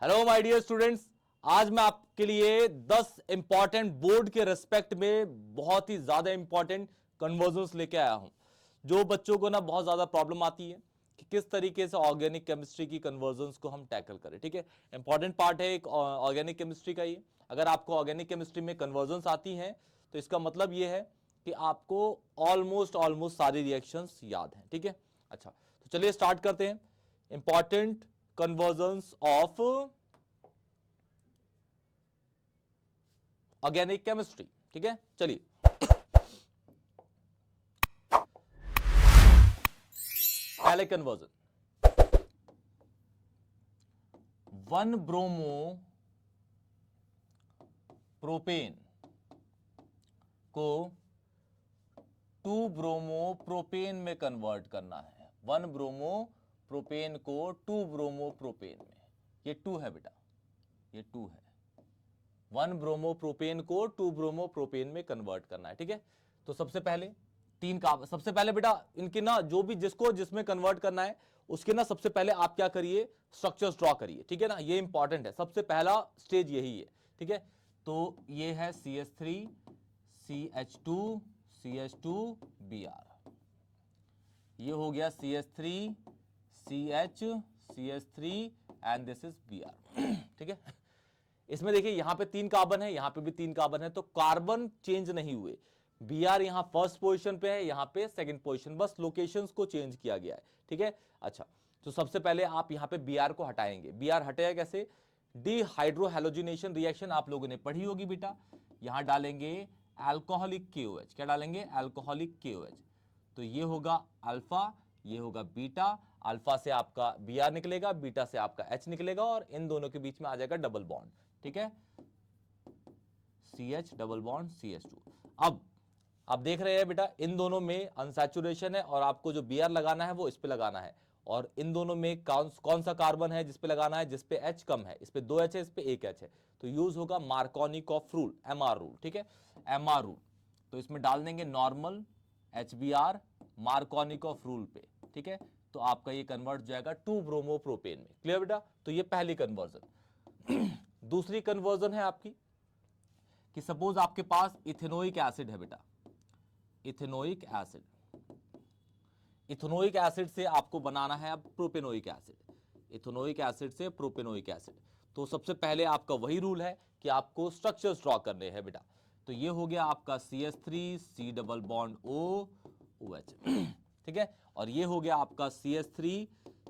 Hello my dear students, आज मैं आपके लिए 10 इंपॉर्टेंट बोर्ड के रेस्पेक्ट में बहुत ही ज्यादा इंपॉर्टेंट कन्वर्जन्स लेके आया हूं। जो बच्चों को ना बहुत ज्यादा प्रॉब्लम आती है कि किस तरीके से ऑर्गेनिक केमिस्ट्री की कन्वर्जन्स को हम टैकल करें। ठीक है, इंपॉर्टेंट पार्ट है एक ऑर्गेनिक केमिस्ट्री का। ये अगर आपको ऑर्गेनिक केमिस्ट्री में कन्वर्जन्स आती हैं तो इसका मतलब ये है कि आपको ऑलमोस्ट सारी रिएक्शंस याद हैं। ठीक है, अच्छा तो चलिए स्टार्ट करते हैं। Important convergence of organic chemistry. ठीक है, चलिए पहले कन्वर्जन, 1 ब्रोमो प्रोपेन को 2 ब्रोमो प्रोपेन में कन्वर्ट करना है। 1 ब्रोमो प्रोपेन को 2 ब्रोमो प्रोपेन में, ये 2 है बेटा, ये 2 है। 1 ब्रोमो प्रोपेन को 2 ब्रोमो प्रोपेन में कन्वर्ट करना है। ठीक है, तो सबसे पहले सबसे पहले बेटा इनके ना जो भी जिसको जिसमें कन्वर्ट करना है उसके ना सबसे पहले आप क्या करिए, स्ट्रक्चर्स ड्रॉ करिए। ठीक है ना, ये इंपॉर्टेंट है, सबसे पहला स्टेज यही है। ठीक है, तो ये है CH3 CH2 CH2 Br, ये हो गया CH3 CH CH3 and this is Br। ठीक है, इसमें देखिए यहां पे 3 कार्बन है, यहां पे भी 3 कार्बन है, तो कार्बन चेंज नहीं हुए। Br यहां फर्स्ट पोजीशन पे है, यहां पे सेकंड पोजीशन, बस लोकेशंस को चेंज किया गया है। ठीक है, अच्छा तो सबसे पहले आप यहां पे Br को हटाएंगे। Br हटेगा कैसे? डिहाइड्रोहैलोजिनेशन रिएक्शन आप लोगों ने पढ़ी होगी बेटा। यहां डालेंगे अल्कोहलिक KOH, क्या डालेंगे? Alcoholic KOH। तो ये होगा अल्फा, ये होगा बीटा। अल्फा से आपका Br निकलेगा, बीटा से आपका H निकलेगा और इन दोनों के बीच में आ जाएगा डबल बॉन्ड। ठीक है, CH डबल बॉन्ड CH2। अब आप देख रहे हैं बेटा इन दोनों में अनसैचुरेशन है और आपको जो Br लगाना है वो इस पे लगाना है। और इन दोनों में कौन सा कार्बन है जिस पे लगाना है? जिस पे H कम है। इस पे 2 H है, इस पे 1 H है, तो यूज होगा मार्कोनिकॉफ रूल, MR रूल। ठीक है, MR रूल, तो इसमें डाल देंगे नॉर्मल HBr मार्कोनिकॉफ रूल पे। ठीक है, तो आपका ये कन्वर्ट हो जाएगा 2 ब्रोमो प्रोपेन में। क्लियर बेटा? तो ये पहली कन्वर्जन। दूसरी कन्वर्जन है आपकी कि सपोज आपके पास इथेनोइक एसिड है बेटा, इथेनोइक एसिड, इथेनोइक एसिड से आपको बनाना है अब प्रोपेनोइक एसिड, इथेनोइक एसिड से प्रोपेनोइक एसिड। तो सबसे पहले आपका वही रूल है कि आपको स्ट्रक्चर्स ड्रॉ करने हैं बेटा। तो ये हो गया आपका CH3 C double bond O OH। ठीक है, और ये हो गया आपका CH3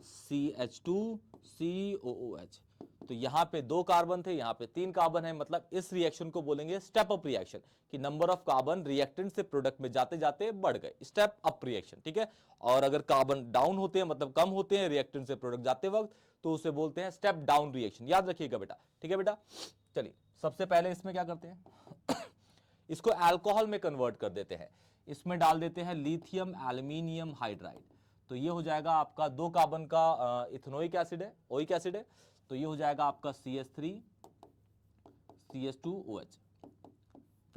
CH2 COOH। तो यहां पे 2 कार्बन थे, यहां पे 3 कार्बन है, मतलब इस रिएक्शन को बोलेंगे स्टेप अप रिएक्शन, कि नंबर ऑफ कार्बन रिएक्टेंट से प्रोडक्ट में जाते जाते बढ़ गए, स्टेप अप रिएक्शन। ठीक है, और अगर कार्बन डाउन होते हैं मतलब कम होते हैं रिएक्टेंट से प्रोडक्ट जाते वक्त, तो उसे बोलते हैं स्टेप डाउन रिएक्शन। याद रखिएगा बेटा। ठीक है बेटा, चलिए सबसे पहले इसमें क्या करते हैं, इसको अल्कोहल में कन्वर्ट कर देते हैं। इसमें डाल देते हैं लिथियम एल्यूमिनियम हाइड्राइड। तो ये हो जाएगा आपका 2 कार्बन का इथेनोइक एसिड है, ओइक एसिड है। तो ये हो जाएगा आपका CH3 CH2OH।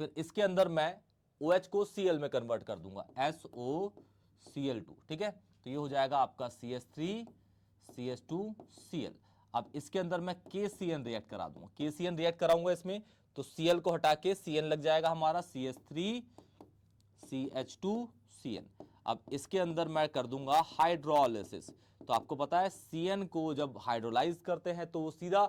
फिर इसके अंदर मैं OH को Cl में कन्वर्ट कर दूंगा, SOCl2। ठीक है, तो ये हो जाएगा आपका CH3 CH2Cl। अब इसके अंदर मैं KCN रिएक्ट करा दूंगा, KCN रिएक्ट कराऊंगा इसमें, तो Cl को हटा के Cn लग जाएगा हमारा CH3 CH2Cn। अब इसके अंदर मैं कर दूंगा हाइड्रोलिसिस। तो आपको पता है Cn को जब हाइड्रोलाइज करते हैं तो वो सीधा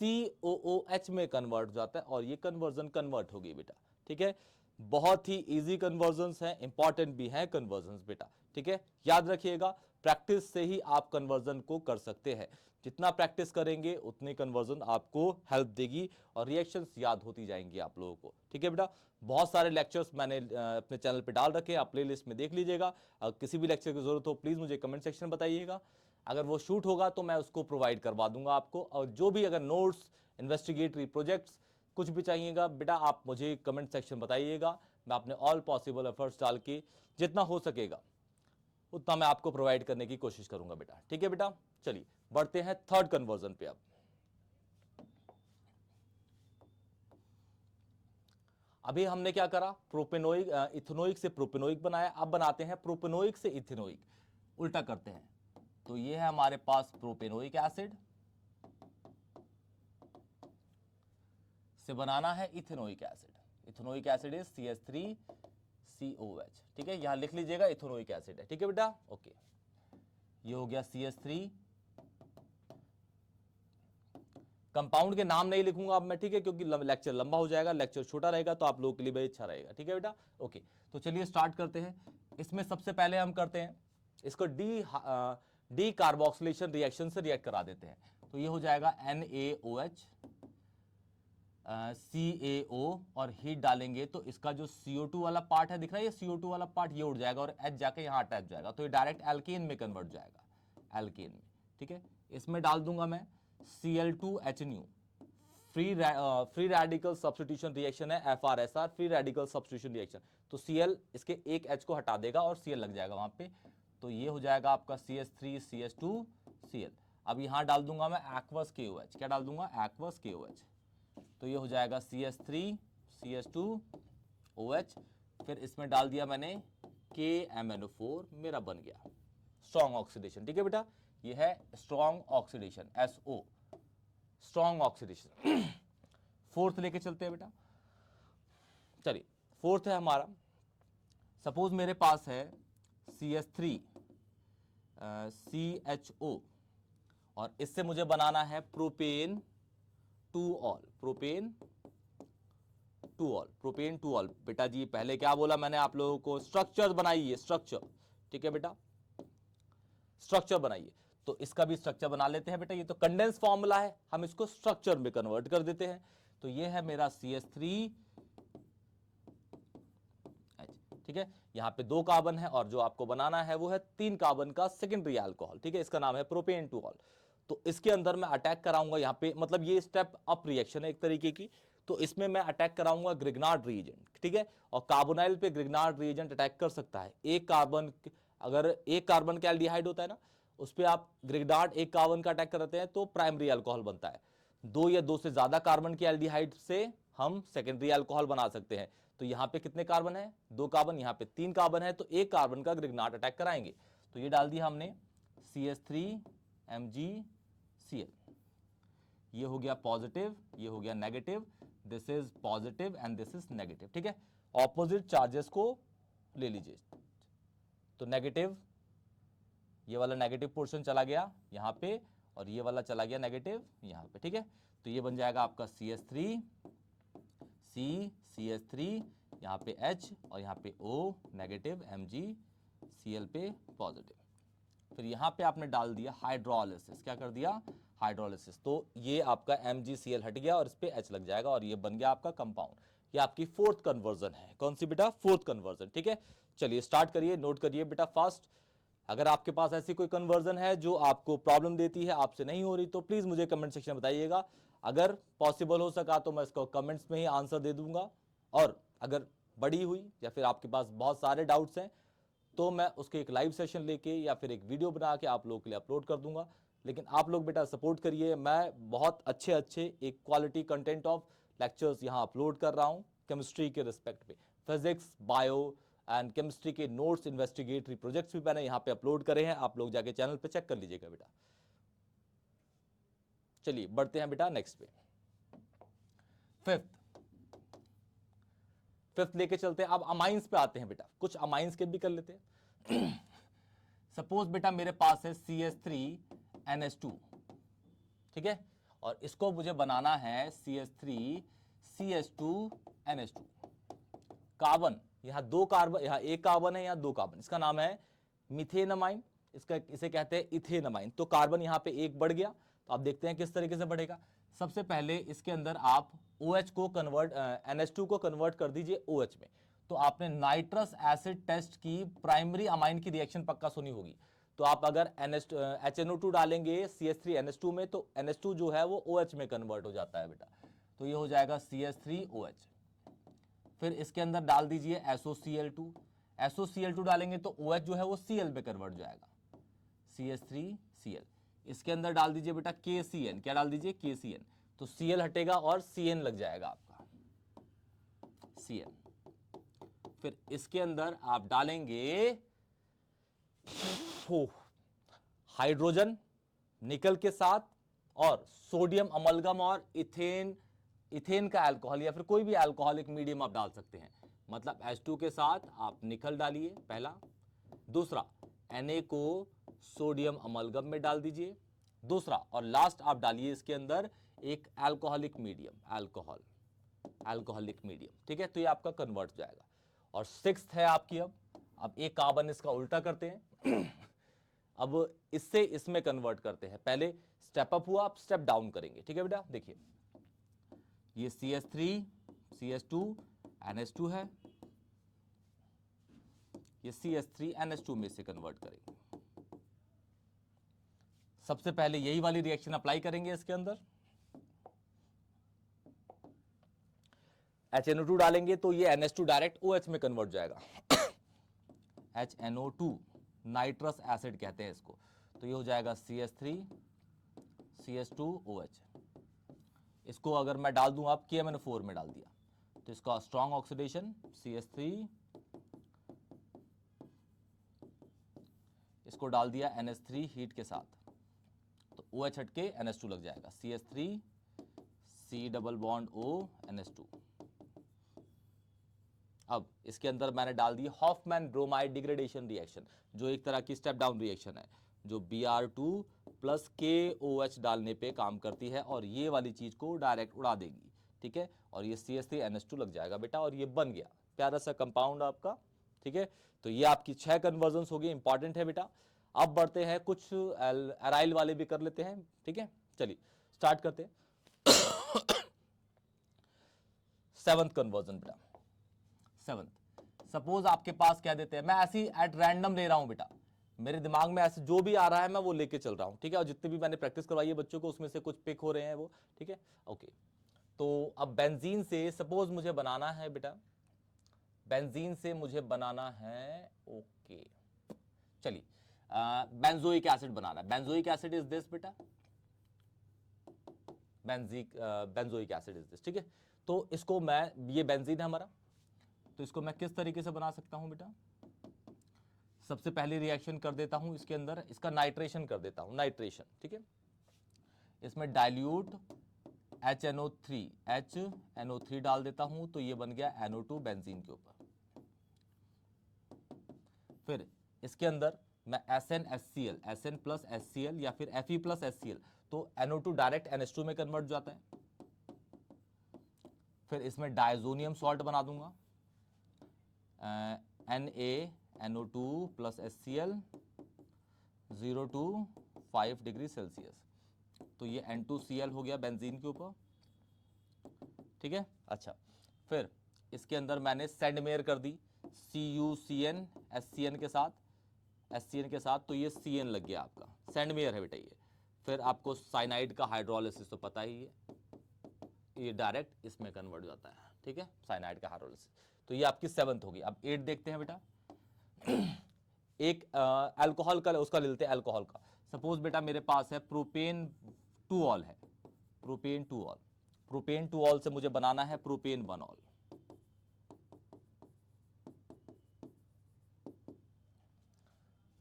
COOH में कन्वर्ट हो जाता है और ये कन्वर्जन कन्वर्ट होगी बेटा। ठीक है, बहुत ही इजी कन्वर्जन्स हैं, इंपॉर्टेंट भी हैं कन्वर्जन्स बेटा। ठीक है, याद रखिएगा प्रैक्टिस से ही आप कन्वर्जन को कर सकते हैं। जितना प्रैक्टिस करेंगे उतनी कन्वर्जन आपको हेल्प देगी और रिएक्शंस याद होती जाएंगी आप लोगों को। ठीक है बेटा, बहुत सारे लेक्चर्स मैंने अपने चैनल पे डाल रखे हैं, आप प्लेलिस्ट में देख लीजिएगा। अगर किसी भी लेक्चर की जरूरत हो प्लीज मुझे कमेंट सेक्शन में बताइएगा, अगर वो शूट होगा तो मैं उसको प्रोवाइड करवा दूंगा आपको। और जो भी अगर नोट्स, इन्वेस्टिगेटरी प्रोजेक्ट्स कुछ भी चाहिएगा बेटा आप मुझे कमेंट सेक्शन बताइएगा, मैं अपने ऑल पॉसिबल एफर्ट्स डाल के जितना हो सकेगा उतना मैं आपको प्रोवाइड करने की कोशिश करूंगा बेटा। ठीक है बेटा, चलिए बढ़ते हैं थर्ड कन्वर्जन पे। अब अभी हमने क्या करा, प्रोपेनोइक इथेनोइक से प्रोपेनोइक बनाया, अब बनाते हैं प्रोपेनोइक से इथेनोइक, उल्टा करते हैं। तो ये है हमारे पास प्रोपेनोइक एसिड, इसे बनाना है ethanoic acid, ethanoic acid is CH3COH, ठीक है, यहां लिख लीजिएगा इथेनोइक एसिड है, ठीक है बेटा, ओके। ये हो गया CH3, कंपाउंड के नाम नहीं लिखूंगा अब मैं, ठीक है, क्योंकि लेक्चर लंबा हो जाएगा, लेक्चर छोटा रहेगा तो आप लोगों के लिए भी अच्छा रहेगा, ठीक है बेटा, ओके। तो चलिए स्टार्ट करते हैं। इसमें सबसे पहले हम करते हैं इसको डी कार्बोक्सिलेशन रिएक्शन से रिएक्ट करा देते हैं। तो ये हो जाएगा NaOH CaO और हीट डालेंगे तो इसका जो CO2 वाला पार्ट है दिख रहा है, ये CO2 वाला पार्ट ये उड़ जाएगा और H जाके यहां अटैच जाएगा, तो ये डायरेक्ट एल्केन में कन्वर्ट जाएगा, एल्केन में, ठीक है। इसमें डाल दूंगा मैं Cl2H free radical substitution reaction है, FRSR free radical substitution reaction. तो Cl इसके एक H को हटा देगा और Cl लग जाएगा वहां पे, तो ये हो जाएगा आपका CH3CH2Cl। अब यहां डाल दूंगा मैं एक्वस KOH, क्या डाल दूंगा, एक्वस KOH, तो ये हो जाएगा CH3CH2OH। फिर इसमें डाल दिया मैंने KMnO4, मेरा बन गया स्ट्रॉन्ग ऑक्सीडेशन, ठीक है बेटा, ये है strong oxidation, SO, strong oxidation. Fourth लेके चलते हैं बेटा, चलिए फोर्थ है हमारा, सपोज मेरे पास है CH3CHO और इससे मुझे बनाना है प्रोपेन 2ऑल, प्रोपेन 2ऑल। बेटा जी पहले क्या बोला मैंने आप लोगों को, स्ट्रक्चर बनाइए, स्ट्रक्चर, ठीक है बेटा, स्ट्रक्चर बनाइए। तो इसका भी स्ट्रक्चर बना लेते हैं बेटा, ये तो कंडेंस फॉर्मूला है, हम इसको स्ट्रक्चर में कन्वर्ट कर देते हैं। तो ये है मेरा CH3, ठीक है, यहां पे 2 कार्बन है और जो आपको बनाना है वो है 3 कार्बन का सेकेंडरी अल्कोहल, ठीक है, इसका नाम है प्रोपेन 2ऑल। तो इसके अंदर मैं अटैक कराऊंगा यहाँ पे, मतलब ये स्टेप अप रिएक्शन है एक तरीके की, तो इसमें मैं अटैक कराऊंगा ग्रिग्नार्ड रिएजेंट, ठीक है, और कार्बोनाइल पे ग्रिग्नार्ड रिएजेंट अटैक कर सकता है। एक कार्बन, अगर एक कार्बन का एल्डिहाइड होता है ना, उस पर आप ग्रिग्नार्ड एक कार्बन का अटैक करते हैं तो प्राइमरी अल्कोहल बनता है। 2 या 2 से ज्यादा कार्बन के एल्डिहाइड से हम सेकेंडरी अल्कोहल बना सकते हैं। तो यहां पे कितने कार्बन है, 2 कार्बन, यहां पे 3 कार्बन है, तो एक कार्बन का ग्रिग्नार्ड अटैक कराएंगे। तो ये डाल दिया हमने CH3MgCl, ये हो गया पॉजिटिव, ये हो गया negative, this is positive and this is negative, ठीक है। ऑपोजिट चार्जेस को ले लीजिए, तो नेगेटिव, ये वाला नेगेटिव पोर्शन चला गया यहां पे और ये वाला चला गया नेगेटिव यहां पे, ठीक है। तो ये बन जाएगा आपका CH3 CH3, यहां पे H और यहां पे O नेगेटिव, MgCl पे पॉजिटिव। फिर यहां पे आपने डाल दिया हाइड्रोलिसिस, क्या कर दिया, हाइड्रोलिसिस, तो ये आपका MgCl हट गया और इस पे H लग जाएगा और ये बन गया आपका कंपाउंड। ये आपकी फोर्थ कन्वर्जन है, कौन सी बेटा, फोर्थ कन्वर्जन, ठीक है। चलिए स्टार्ट करिए, नोट करिए बेटा फास्ट। अगर आपके पास ऐसी कोई कन्वर्जन है जो आपको प्रॉब्लम देती है, आपसे नहीं हो रही, तो प्लीज मुझे कमेंट सेक्शन में बताइएगा। अगर पॉसिबल हो सका तो मैं इसको कमेंट्स में ही आंसर दे दूंगा, और अगर बड़ी हुई या फिर आपके पास बहुत सारे डाउट्स हैं तो मैं उसके एक लाइव सेशन लेके या फिर एक वीडियो बना के आप लोगों के लिए अपलोड कर दूंगा। लेकिन आप लोग बेटा सपोर्ट करिए, मैं बहुत अच्छे एक क्वालिटी कंटेंट ऑफ लेक्चर्स यहाँ अपलोड कर रहा हूँ केमिस्ट्री के रिस्पेक्ट पे। फिजिक्स, बायो एंड केमिस्ट्री के नोट्स, इन्वेस्टिगेटरी प्रोजेक्ट्स भी मैंने यहाँ पे अपलोड करे हैं, आप लोग जाके चैनल पे चेक कर लीजिएगा बेटा। चलिए बढ़ते हैं बेटा नेक्स्ट पे, फिफ्थ लेके चलते हैं। अब अमाइंस पे आते हैं बेटा, कुछ अमाइंस के भी कर लेते हैं। सपोज बेटा मेरे पास है CH3NH2, ठीक है, और इसको मुझे बनाना है CH3CH2NH2। कार्बन, यहां 2 कार्बन, यहां 1 कार्बन है, यहां 2 कार्बन, इसका नाम है मिथेनमाइन, इसे कहते हैं इथेनमाइन। तो कार्बन यहां पे 1 बढ़ गया, तो आप देखते हैं किस तरीके से बढ़ेगा। सबसे पहले इसके अंदर आप OH को कन्वर्ट, NH2 को कन्वर्ट कर दीजिए OH में। तो आपने नाइट्रस एसिड टेस्ट की प्राइमरी अमाइन की रिएक्शन पक्का सुनी होगी। तो आप अगर HNO2 डालेंगे CH3NH2 में तो NH2 जो है वो OH में कन्वर्ट हो जाता है बेटा, तो ये हो जाएगा CH3OH। फिर इसके अंदर डाल दीजिए SOCl2 डालेंगे तो OH जो है वो Cl में कन्वर्ट हो जाएगा, CH3Cl। इसके अंदर डाल दीजिए बेटा KCN, क्या डाल दीजिए, KCN, तो Cl हटेगा और CN लग जाएगा आपका, CN। फिर इसके अंदर आप डालेंगे हाइड्रोजन निकल के साथ और सोडियम अमलगम और इथेन इथेन का अल्कोहल या फिर कोई भी अल्कोहलिक मीडियम आप डाल सकते हैं। मतलब H2 के साथ आप निकल डालिए पहला, दूसरा Na को सोडियम अमलगम में डाल दीजिए, दूसरा और लास्ट आप डालिए इसके अंदर एक अल्कोहलिक मीडियम, अल्कोहलिक मीडियम, ठीक है। तो ये आपका कन्वर्ट हो जाएगा। और सिक्स्थ है आपकी, अब एक कार्बन इसका उल्टा करते हैं अब इससे इसमें कन्वर्ट करते हैं। पहले स्टेप अप हुआ, आप स्टेप डाउन करेंगे, ठीक है बेटा। देखिए ये CH3 CH2 NH2 है, ये CH3 NH2 में से कन्वर्ट करेंगे। सबसे पहले यही वाली रिएक्शन अप्लाई करेंगे इसके अंदर, HNO2 डालेंगे तो ये NH2 डायरेक्ट OH में कन्वर्ट हो जाएगा HNO2 नाइट्रस एसिड कहते हैं इसको। तो ये हो जाएगा CH3 CH2OH। इसको अगर मैं डाल दूं आप KMnO4 में डाल दिया तो इसका स्ट्रॉन्ग ऑक्सीडेशन CH3, इसको डाल दिया NH3 हीट के साथ तो OH हटके NH2 लग जाएगा, CH3 C double bond O NH2। अब इसके अंदर मैंने डाल दी हॉफमैन ब्रोमाइड डिग्रेडेशन रिएक्शन, जो एक तरह की स्टेप डाउन रिएक्शन है, जो Br2 प्लस KOH डालने पे काम करती है और ये वाली चीज को डायरेक्ट उड़ा देगी, ठीक है। और ये CH3 NH2 लग जाएगा बेटा और ये बन गया प्यारा सा कंपाउंड आपका, ठीक है। तो ये आपकी 6 कन्वर्जन्स हो गई, इंपॉर्टेंट है बेटा। अब बढ़ते हैं, कुछ एराइल वाले भी कर लेते हैं, ठीक है। चलिए स्टार्ट करते हैं। 7th कन्वर्जन बेटा, 7th सपोज आपके पास क्या देते हैं, मैं ऐसी एट रैंडम ले रहा हूं बेटा, मेरे दिमाग में ऐसे जो भी आ रहा है मैं वो लेके चल रहा हूं, ठीक है। और जितने भी मैंने प्रैक्टिस करवाई है बच्चों को उसमें से कुछ पिक हो रहे हैं वो, ठीक है, ओके। तो अब बेंजीन से सपोज मुझे बनाना है बेटा, बेंजीन से मुझे बनाना है, ओके चलिए बेंजोइक एसिड बनाना है। बेंजोइक एसिड इज दिस बेटा, बेंजोइक एसिड इज दिस, ठीक है। तो इसको मैं, ये बेंजीन है हमारा, तो इसको मैं किस तरीके से बना सकता हूं बेटा, सबसे पहले रिएक्शन कर देता हूं इसके अंदर, इसका नाइट्रेशन कर देता हूं, नाइट्रेशन, ठीक है। इसमें डाइल्यूट HNO3 डाल देता हूं तो ये बन गया NO2 बेंजीन के ऊपर। फिर इसके अंदर मैं SN प्लस HCl या फिर Fe प्लस HCl, तो NO2 डायरेक्ट NH2 में कन्वर्ट हो जाता है। फिर इसमें डायजोनियम सॉल्ट बना दूंगा, NaNO2 plus HCl 0 to 5 degree Celsius, तो ये N2Cl हो गया बेंजीन के ऊपर, ठीक है। अच्छा, फिर इसके अंदर मैंने सेंडमेयर कर दी CuCN HCN के साथ, तो ये CN लग गया आपका, सेंडमेयर है बेटा ये। फिर आपको साइनाइड का हाइड्रोलिसिस तो पता ही है, ये डायरेक्ट इसमें कन्वर्ट हो जाता है, ठीक है, साइनाइड का हाइड्रोलिसिस। तो ये आपकी 7th होगी। अब 8 देखते हैं बेटा। एक अल्कोहल का, उसका ले लेते हैं अल्कोहल का। सपोज बेटा मेरे पास है प्रोपेन 2 ऑल है, प्रोपेन 2 ऑल, प्रोपेन 2 ऑल से मुझे बनाना है प्रोपेन 1 ऑल।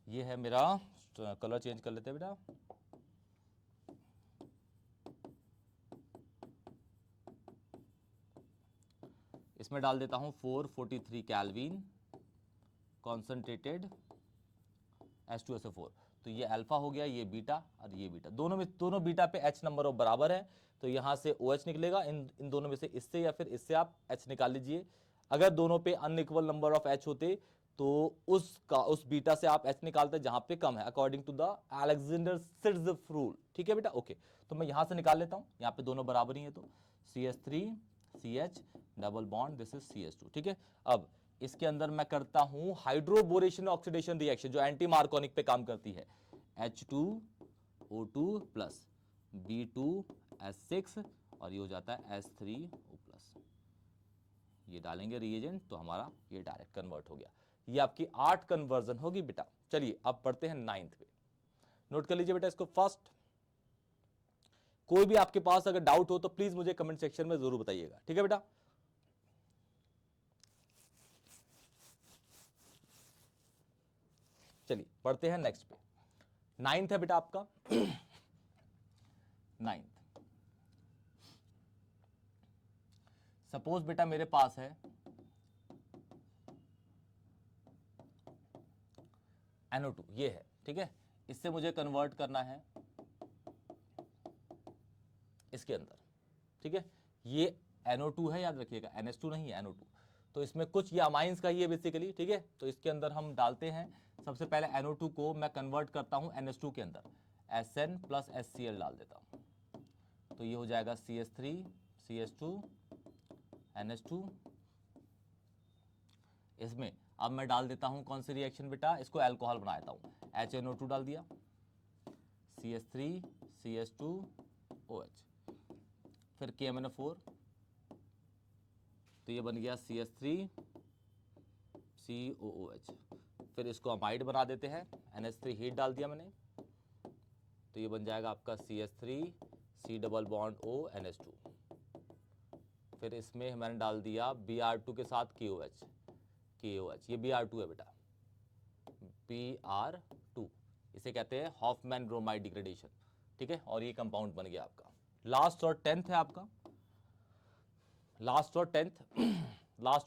ये है मेरा, कलर चेंज कर लेते हैं बेटा, इसमें डाल देता हूं 443 केल्विन कॉन्सेंट्रेटेड H2SO4। तो ये अल्फा हो गया, ये बीटा और ये बीटा, दोनों में, दोनों बीटा पे H नंबर ऑफ बराबर है, तो यहां से OH निकलेगा। इन दोनों में से इससे या फिर इससे आप H निकाल लीजिए। अगर दोनों पे अनइक्वल नंबर ऑफ H होते तो उस बीटा से आप H निकालते जहां पे कम है, अकॉर्डिंग टू द अलेक्जेंडर सिर्ज़फ रूल, ठीक है बेटा, ओके। तो मैं यहां से निकाल लेता हूं, यहां पे दोनों बराबर ही है, तो CH3 CH double bond, this is CH2, ठीक है। अब इसके अंदर मैं करता हूं हाइड्रोबोरेशन ऑक्सीडेशन रिएक्शन, जो एंटी मार्कोनिक पे काम करती है, H2O2 प्लस B2S6 और ये हो जाता है S3O प्लस। ये डालेंगे रिएजेंट तो हमारा ये डायरेक्ट कन्वर्ट हो गया। ये आपकी 8 कन्वर्जन होगी बेटा। चलिए अब पढ़ते हैं 9th पे, नोट कर लीजिए बेटा इसको। फर्स्ट, कोई भी आपके पास अगर डाउट हो तो प्लीज मुझे कमेंट सेक्शन में जरूर बताइएगा, ठीक है बेटा। चलिए पढ़ते हैं नेक्स्ट पे। 9th है बेटा आपका 9th, सपोज बेटा मेरे पास है NO2, ये है, ठीक है, इससे मुझे कन्वर्ट करना है इसके अंदर, ठीक है, ये NO2 है, याद रखिएगा, NH2 नहीं है, NO2। तो इसमें कुछ ये अमाइंस का ही है बेसिकली, ठीक है। तो इसके अंदर हम डालते हैं, सबसे पहले NO2 को मैं कन्वर्ट करता हूं NH2 के अंदर, SN प्लस HCl डाल देता हूं, तो ये हो जाएगा CH3 CH2 NH2। इसमें अब मैं डाल देता हूं कौन सी रिएक्शन बेटा, इसको अल्कोहल बना देता हूं, HNO2 डाल दिया, CH3 CH2 OH, फिर KMNO4, तो ये बन गया CH3 COOH। फिर इसको अमाइड बना देते हैं, NH3 हीट डाल दिया मैंने, तो ये बन जाएगा आपका CH3 C double bond O NH2। फिर इसमें मैंने डाल दिया Br2 के साथ KOH, ये Br2 है बेटा, Br2, इसे कहते हैं हॉफमैन ब्रोमाइड डिग्रेडेशन, ठीक है, और ये कंपाउंड बन गया आपका। लास्ट और 10th है आपका, लास्ट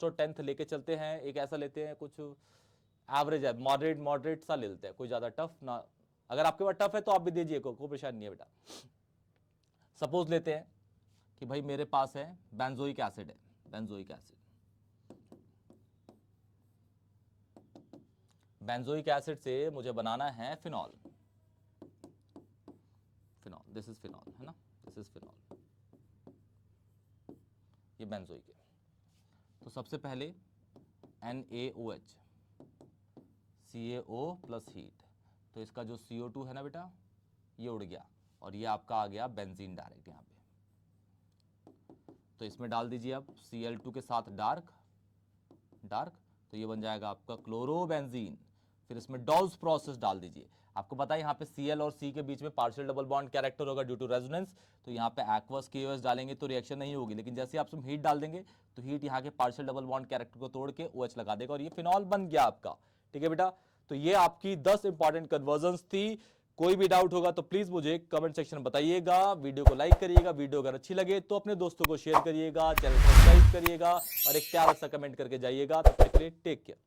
और 10th लेके चलते हैं, एक ऐसा लेते हैं कुछ एवरेज है, मॉडरेट सा ले लेते हैं, कोई ज्यादा टफ ना, अगर आपके पास टफ है तो आप भी दीजिए, कोई परेशानी नहीं है बेटा। सपोज लेते हैं कि भाई मेरे पास है बेंजोइक एसिड है, बेंजोइक एसिड से मुझे बनाना है फिनॉल, दिस इज फिनॉल है ना, दिस इज फिनॉल, ये बेंजोइक है। तो सबसे पहले NaOH CaO प्लस हीट, तो इसका जो CO2 है ना बेटा, ये उड़ गया और ये आपका आ गया बेंजीन डायरेक्ट यहाँ पे। तो इसमें डाल दीजिए आप Cl2 के साथ डार्क, तो ये बन जाएगा आपका क्लोरोबेंजीन। फिर इसमें डॉल्स प्रोसेस डाल दीजिए, आपको पता है यहाँ पे Cl और C के बीच में पार्शियल डबल बॉन्ड कैरेक्टर होगा ड्यू टू रेजोनेंस, तो यहाँ पे एक्वस KOH डालेंगे तो रिएक्शन नहीं होगी, लेकिन जैसे आप हीट डाल देंगे तो हीट यहाँ के पार्शियल डबल बॉन्ड कैरेक्टर को तोड़ के OH लगा देगा और ये फिनॉल बन गया आपका, ठीक है बेटा। तो ये आपकी 10 इंपॉर्टेंट कन्वर्जन्स थी। कोई भी डाउट होगा तो प्लीज मुझे कमेंट सेक्शन में बताइएगा, वीडियो को लाइक करिएगा, वीडियो अगर अच्छी लगे तो अपने दोस्तों को शेयर करिएगा, चैनल सब्सक्राइब करिएगा और एक प्यारा सा कमेंट करके जाइएगा। तब तक के लिए टेक केयर।